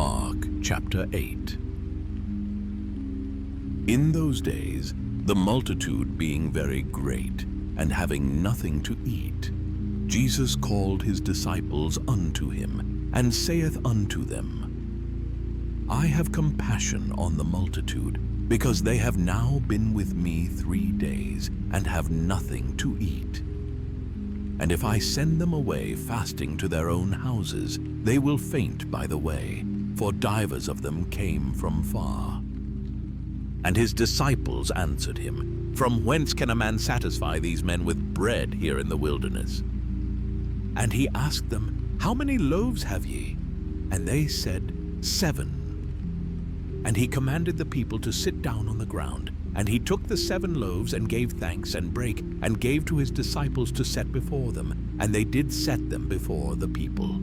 Mark chapter 8. In those days, the multitude being very great, and having nothing to eat, Jesus called his disciples unto him, and saith unto them, I have compassion on the multitude, because they have now been with me 3 days, and have nothing to eat. And if I send them away fasting to their own houses, they will faint by the way, for divers of them came from far. And his disciples answered him, From whence can a man satisfy these men with bread here in the wilderness? And he asked them, How many loaves have ye? And they said, 7. And he commanded the people to sit down on the ground. And he took the 7 loaves, and gave thanks, and brake, and gave to his disciples to set before them. And they did set them before the people.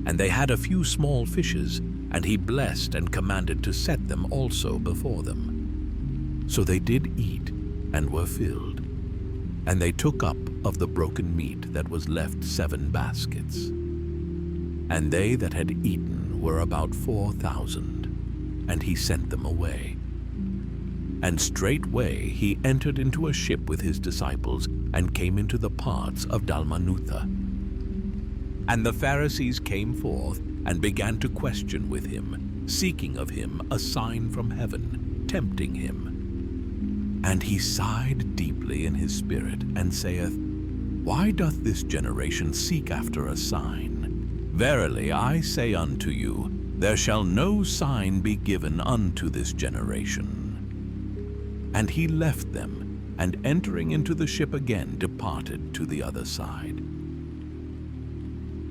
And they had a few small fishes, and he blessed and commanded to set them also before them. So they did eat, and were filled. And they took up of the broken meat that was left 7 baskets. And they that had eaten were about 4,000, and he sent them away. And straightway he entered into a ship with his disciples, and came into the parts of Dalmanutha. And the Pharisees came forth, and began to question with him, seeking of him a sign from heaven, tempting him. And he sighed deeply in his spirit, and saith, Why doth this generation seek after a sign? Verily I say unto you, there shall no sign be given unto this generation. And he left them, and entering into the ship again departed to the other side.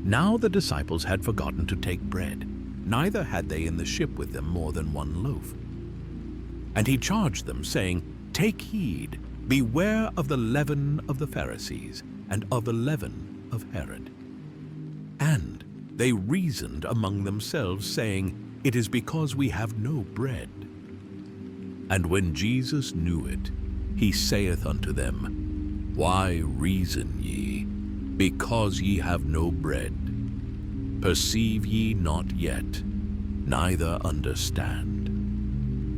Now the disciples had forgotten to take bread, neither had they in the ship with them more than 1 loaf. And he charged them, saying, Take heed, beware of the leaven of the Pharisees, and of the leaven of Herod. And they reasoned among themselves, saying, It is because we have no bread. And when Jesus knew it, he saith unto them, Why reason ye, because ye have no bread? Perceive ye not yet, neither understand?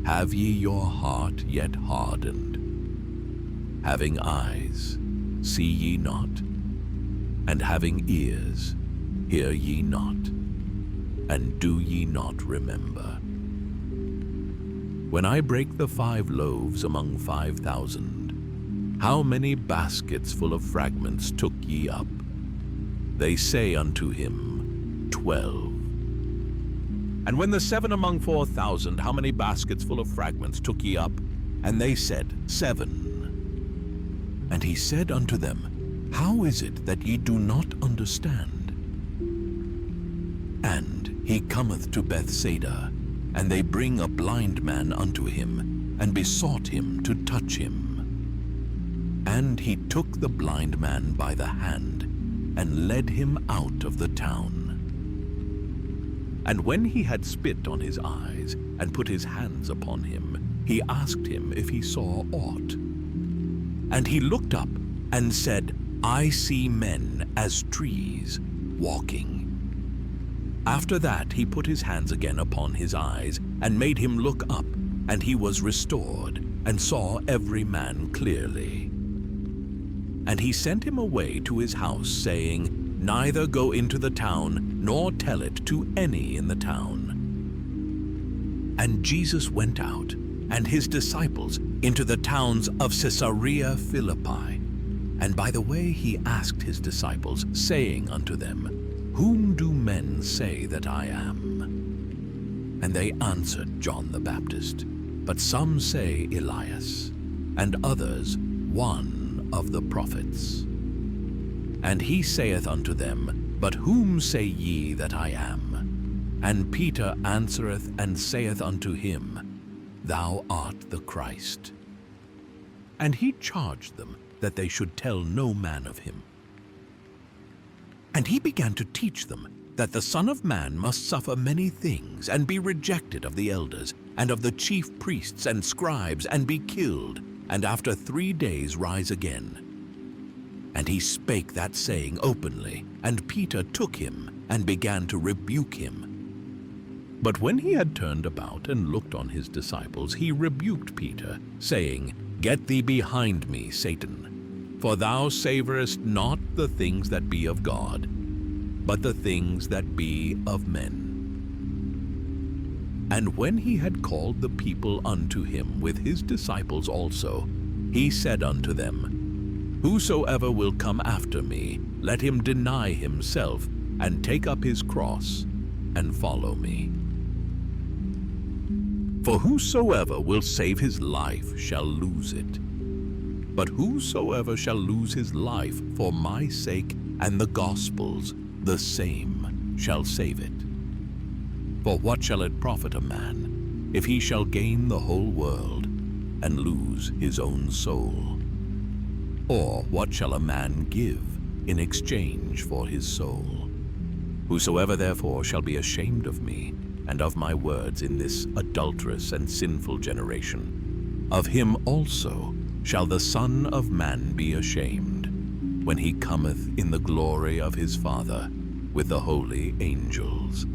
Have ye your heart yet hardened? Having eyes, see ye not? And having ears, hear ye not? And do ye not remember? When I brake the 5 loaves among 5,000, how many baskets full of fragments took ye up? They say unto him, 12. And when the 7 among 4,000, how many baskets full of fragments took ye up? And they said, 7. And he said unto them, How is it that ye do not understand? And he cometh to Bethsaida, and they bring a blind man unto him, and besought him to touch him. And he took the blind man by the hand, and led him out of the town. And when he had spit on his eyes, and put his hands upon him, he asked him if he saw aught. And he looked up, and said, I see men as trees, walking. After that he put his hands again upon his eyes, and made him look up, and he was restored, and saw every man clearly. And he sent him away to his house, saying, Neither go into the town, nor tell it to any in the town. And Jesus went out, and his disciples, into the towns of Caesarea Philippi. And by the way he asked his disciples, saying unto them, Whom do men say that I am? And they answered, John the Baptist, but some say Elias, and others, one of the prophets. And he saith unto them, But whom say ye that I am? And Peter answereth and saith unto him, Thou art the Christ. And he charged them that they should tell no man of him. And he began to teach them that the Son of Man must suffer many things, and be rejected of the elders, and of the chief priests and scribes, and be killed, and after 3 days rise again. And he spake that saying openly, and Peter took him, and began to rebuke him. But when he had turned about and looked on his disciples, he rebuked Peter, saying, Get thee behind me, Satan, for thou savorest not the things that be of God, but the things that be of men. And when he had called the people unto him with his disciples also, he said unto them, Whosoever will come after me, let him deny himself, and take up his cross, and follow me. For whosoever will save his life shall lose it. But whosoever shall lose his life for my sake and the gospel's, the same shall save it. For what shall it profit a man, if he shall gain the whole world, and lose his own soul? Or what shall a man give in exchange for his soul? Whosoever therefore shall be ashamed of me, and of my words in this adulterous and sinful generation, of him also shall the Son of Man be ashamed, when he cometh in the glory of his Father with the holy angels.